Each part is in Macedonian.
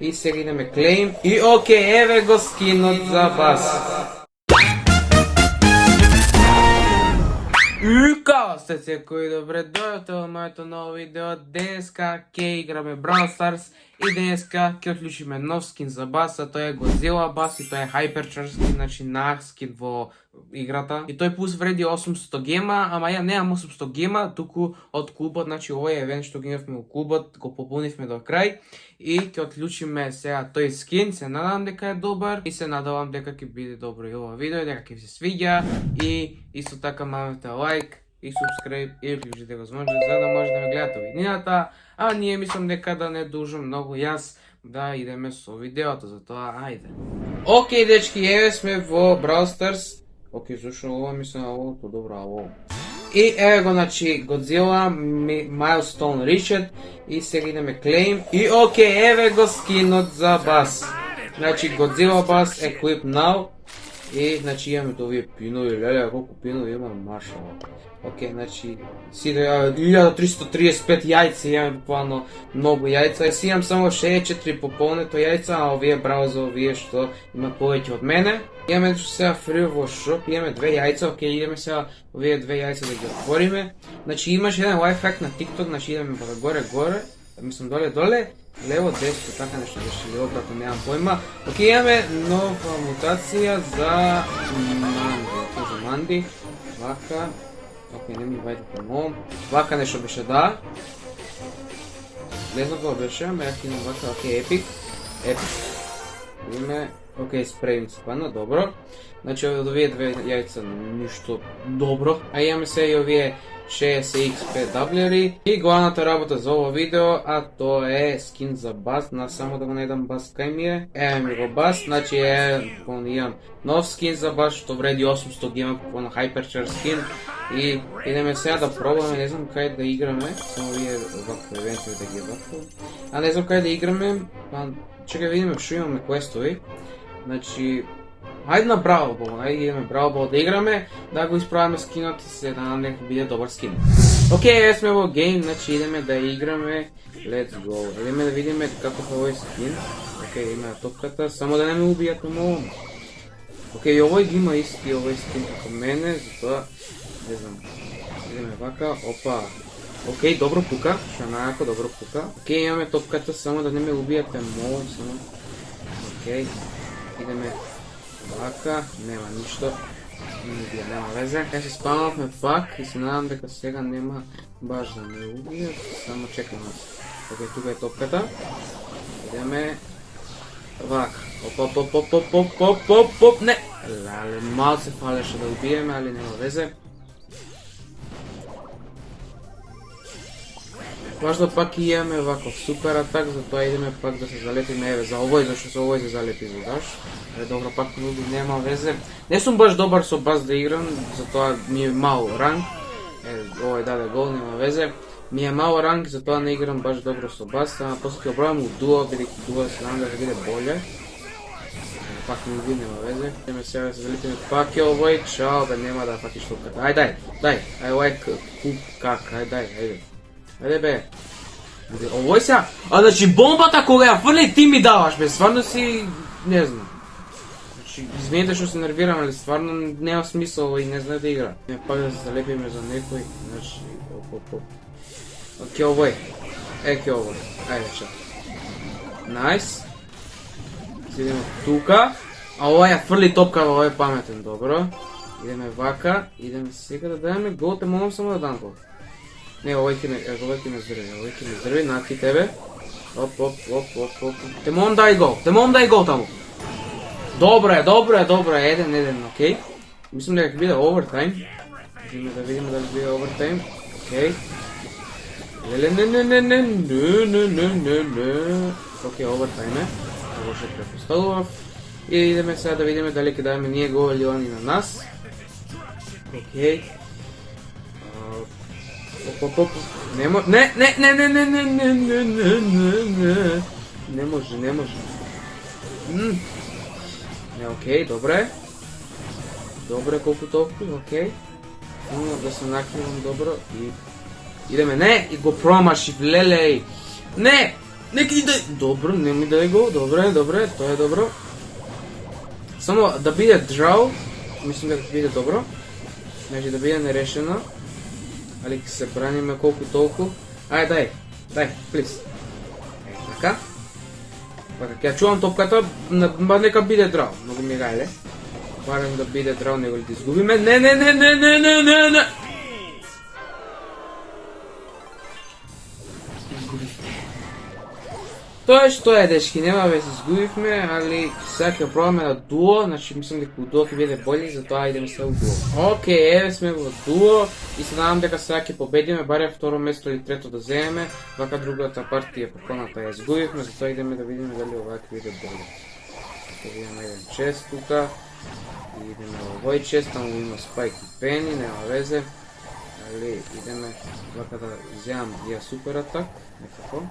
I сега ideme claim. I okej, evo go skinut za bas. И kao ste се кои добре дојдовте во моето ново видео. Денеска ќе играме Brawl Stars и денеска ќе отклучиме нов скин за бас, а тој е Godzilla бас и тој е Hypercharge скин, значи нах скин во играта. И тој плюс вреди 800 гема, ама ја немам 800 гема, туку од клубот, значи овој евент што ги имавме во клубот, го пополнивме до крај. И ќе отклучиме сега тој скин, се надавам дека е добар и се надавам дека ќе биде добро и ова видео, дека ќе ви се свиѓа и исто така мамете лайк и subscribe и уклучите го звонче за да може да ме гледате видеото. А ние мислам дека да не дужам многу јас да идеме со видеото, затоа ајде. Океј дечки, еве сме во Brawl Stars. Океј, зашо ова мислам овото добро, а ово. И еве го, значи, Godzilla, Milestone Reached и сега идеме claim. И океј, еве го скинот за бас. Значи, Godzilla бас equip now. И, значи, имаме овие пинови, леле, колку пинови има, машала. Океј, значи, си 1335 јајца, имаме буквално многу јајца. Си имам само 64 пополнето јајца, а овие браво за овие што има повеќе од мене. Имаме сега фри во шоп, имаме две јајца, океј, идеме сега овие две јајца да ги отвориме. Значи, имаш еден лайфхак на TikTok, значи идеме горе, мислам доле, лево, десно, така нешто беше, лево, брато, немам појма. Океј, имаме нова мутација за Манди, вака. Океј, не ми вајде по-ново. Вака нешто беше, да. Не знам кога беше, ама ја кинам вака, океј, епик. Име, океј, спреј ми се падна, добро. Значи, од овие две јајца ништо добро. А имаме се и овие 60X5W и главната работа за ово видео, а то е скин за бас, на само да го најдам бас кај ми е. Еве ми го бас, значи имам нов скин за бас што вреди 800 гема на Hypercharge скин. И идеме сега да пробаме, не знам кај да играме, само вие вакво евенти да ги вакво. А не знам кај да играме, чекај видиме што имаме квестови. Значи, ајде на Brawl Ball, ајде идеме Brawl Ball да играме, да го исправаме скинот и се да нам нека биде добар скин. Океј, сме во гейм, значи идеме да играме, let's go. Идеме да видиме како е овој скин. Океј, има топката, само да не ме убијат многу. Океј, овој ги има исти овој скин како мене, затоа не знам. Идеме вака, опа. Океј, добро пука, шанајако, добро пука. Океј, имаме топката, само да не ме убијате многу, само. Океј, идеме вака, нема ништо, нема везе. Ја се спамавме пак и се надам дека сега нема баш да ме убијат, само чекам нас. Океј, тука е топката. Идеме вака, оп, не! Леле, мал се фалеше да убиеме, али нема везе. Важно пак и имаме ваков супер атак, затоа идеме пак да се залепиме, еве, за овој, зашто со овој се залепи задаш. Добро, пак нема везе. Не сум баш добар со бас да играм, затоа ми е мал ранг. Овој даде гол, нема везе. Ми е мал ранг, затоа не играм баш добро со бас, ама после ќе обравам у дуо, бидејќи дуо се надам да биде боле. Пак не уби, нема везе. Идеме сега да се залепиме пак е овој, чао, бе, нема да фатиш топката. Ај, дај, лайк, куп, как, ајде. Ајде бе. Овој сега, значи бомбата кога ја фрли ти ми даваш бе, стварно си, не знам. Значи, извините што се нервирам, али стварно нема смисол и не знае да игра. Не пак да се залепиме за некој, значи, оп. Ке овој, ке овој, ајде ча. Најс. Идеме тука, а овој ја фрли топка, овој е паметен, добро. Идеме вака, идеме сега да дајаме гол, те молам само да дам гол. Не, овој ќе ме здрви, наки тебе. Оп. Те молам дај гол таму. Добро е, 1-1, окей. Мислам дека ќе биде овертайм. Идеме да видиме дали биде овертайм. Окей. Не. Окей, овертайм е. Ovo што препоставував. И идеме сега да видиме дали ќе дајме ние гол или они на нас. Окей. Оп. Не. Не може. Не, окей, добре. Добре, колку толку, окей. Да се накривам добро и... Идеме, не! И го промашив, лелеј! Не! Нека иде! Добро, не ми даде гол, добре, тоа е добро. Само да биде драу, мислам дека ќе биде добро. Значи да биде нерешено. Али ќе се браниме колку толку. Ајде, дај, плиз. Така. Така, ќе чувам топката, нека биде драу, многу ми гајле. Барем да биде драу, него ли да изгубиме. Не! Тоа е што е, дечки, нема вез изгубивме, али сега ќе пробаме на дуо, значи мислам дека дуо ќе биде бољи, затоа идеме сега у дуо. Океј, еве сме во дуо и се надам дека сега ќе победиме, барем второ место или трето да земеме, вака другата партија поконата ја изгубивме, затоа идеме да видиме дали ова ќе биде бољи. Ќе видиме еден чест тука, и идеме во овој чест, таму има Спайк и Пени, нема везе, али идеме вака да земам ја супер атак, некако.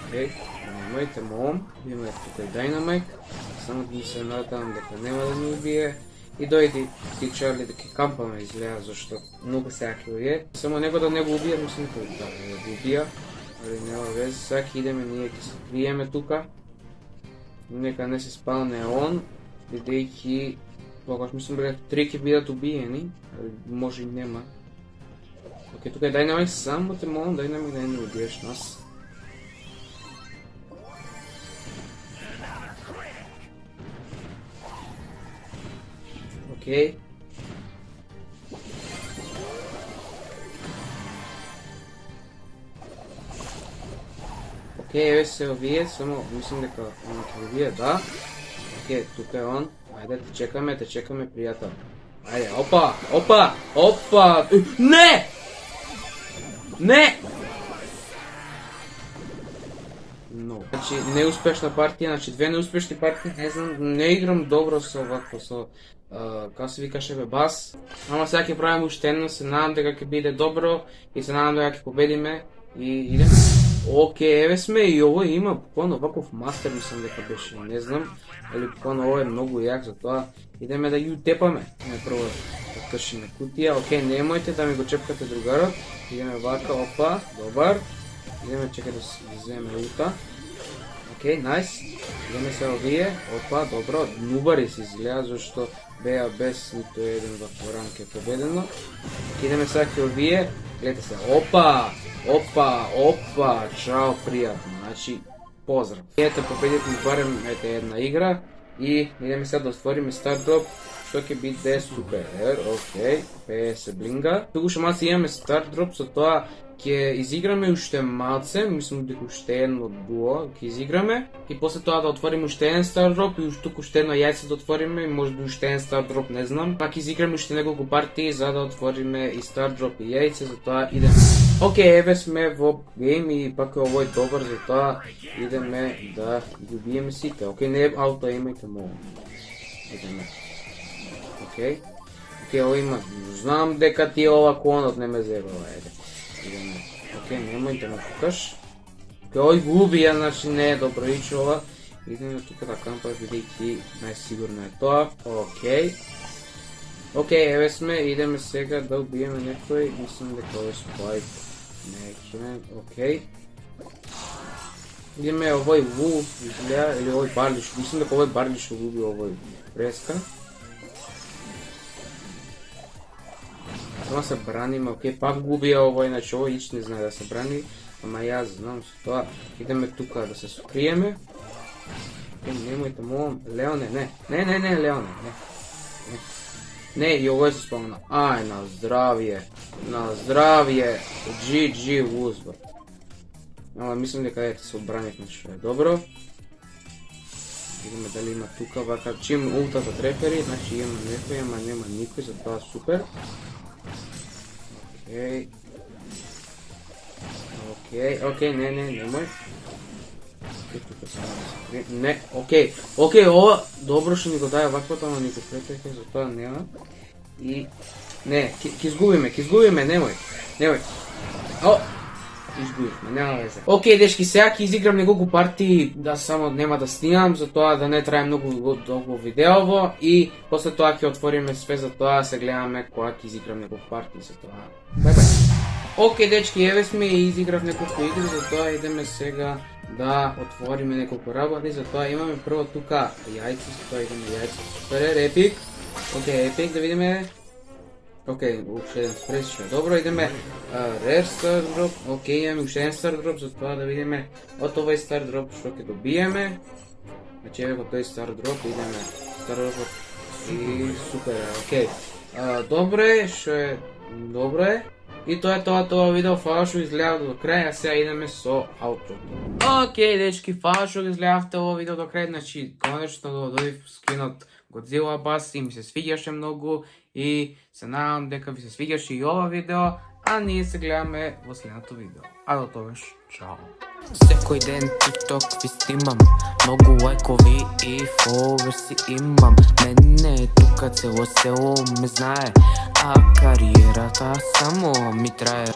Океј, немојте моом, имаме тука и Дайнамайк, само да се надам дека нема да ни убие. И дојди ти Чарли да ќе кампаме изгледа, зашто многу сега ќе уе. Само него да не го убие, мислам дека да го убија, али нема вез, сега ќе идеме, ние ќе се криеме тука. Нека не се спалне он, бидејќи тогаш мислам дека 3 ќе бидат убиени, али може и нема. Океј, тука е Дайнамайк, само те молам Дайнамайк да не убиеш нас. Океј. Океј, еве се овие, само мислам дека он ќе овие, да. Океј, тука е он. Ајде, те чекаме, пријател. Ајде, опа! Не! No. Значи, неуспешна партија, значи две неуспешни партии, не знам, не играм добро со вакво, со, како се викаше бе, бас. Ама сега ќе правиме уште едно, се надам дека ќе биде добро и се надам дека ќе победиме и идеме. Океј, еве сме и ово има буквално ваков мастер, мислам дека беше, не знам, али буквално ово е многу јак, затоа идеме да ги утепаме. Не прво да кршиме кутија, океј, немојте да ми го чепкате другарот, идеме вака, опа, добар. Идеме, чекай да вземе ута. Океј, најс. Идеме се овие. Опа, добро. Нубари се изгледа, зашто беа без нито еден вакво ранке победено. Идеме сега ке овие. Гледате се. Опа! Чао, пријатно. Значи, поздрав. Ете, победите барем една игра. И идеме сега да отвориме Stardrop, што ќе биде супер. Океј, пее се блинга. Туку што малце имаме Stardrop, со тоа ќе изиграме уште малце, мислам дека уште едно дуо ќе изиграме и после тоа да отвориме уште еден Stardrop и туку уште едно јајце да отвориме и можеби уште еден Stardrop, не знам. Пак изиграме уште неколку партии за да отвориме и Stardrop и јајце, затоа идеме. Океј, еве сме во гейм и пак е овој добар, затоа идеме да ги убиеме сите. Океј, не ауто, имајте молам. Идеме. Океј, ова има, знам дека ти ова клонот не ме зебава, еде. Идеме. Океј, немој да ме покаш. Океј, ој губи ја, значи не е добро иче ова. Идеме тука да кампа, бидејќи најсигурно е тоа. Океј, еве сме, идеме сега да убиеме некој, мислам дека ова е Спайк. Океј. Идеме овој Вулф, изгледа, или овој Барлиш, мислам дека овој Барлиш уби овој преска. Тоа се браниме, океј, пак губи овој, значи овој ич не знае да се брани, ама јас знам со тоа. Идеме тука да се сокриеме. Океј, немојте молам, Леоне, не, Леоне, не. Не, и овој се спомна. Ај, на здравје, GG Вузбар. Ама мислам дека ете се обранивме што е добро. Видиме дали има тука вака, чим ултата трефери, значи има некој, ама нема никој, затоа супер. Океј, не, немој. Не, океј, ова добро што ни го даја ваквото, ама ни го претеке, затоа нема. И не, ќе изгубиме, немој. Изгубивме, нема везе. Океј, дечки, сега ќе изиграм неколку партии, да само нема да снимам, затоа да не трае многу долго видеово и после тоа ќе отвориме све за тоа, се гледаме кога ќе изиграм неколку партии за тоа. Бај. Океј, дечки, еве сме и изиграв неколку игри, затоа идеме сега da otvorime nekoliko rabani, zato imamo prvo tuka jajce, zato idemo jajce, super, epic, ok, epic, da vidime, ok, še jedan spresično, dobro, ideme, rare star drop, ok, imamo še jedan star drop, zato da vidime, od ovaj star drop što ke dobijeme, znači evo to je star drop, ideme, star drop, i super, ok, dobro je, što je, dobro je, i to je to video, hvala što izgledate do kraja, сега ideme so outro. Ok, dečki, hvala što izgledate ovo video do kraja, znači konačno dobih skin od Godzilla Bass i mi se sviđaše mnogo i se nadam дека ви се свиѓаше и ова видео, а ние се гледаме во следното видео. А до тогаш, чао! Секој ден TikTok ви снимам, многу лайкови и фоловерси имам. Мене тука цело село ме знае, а кариерата само ми трае.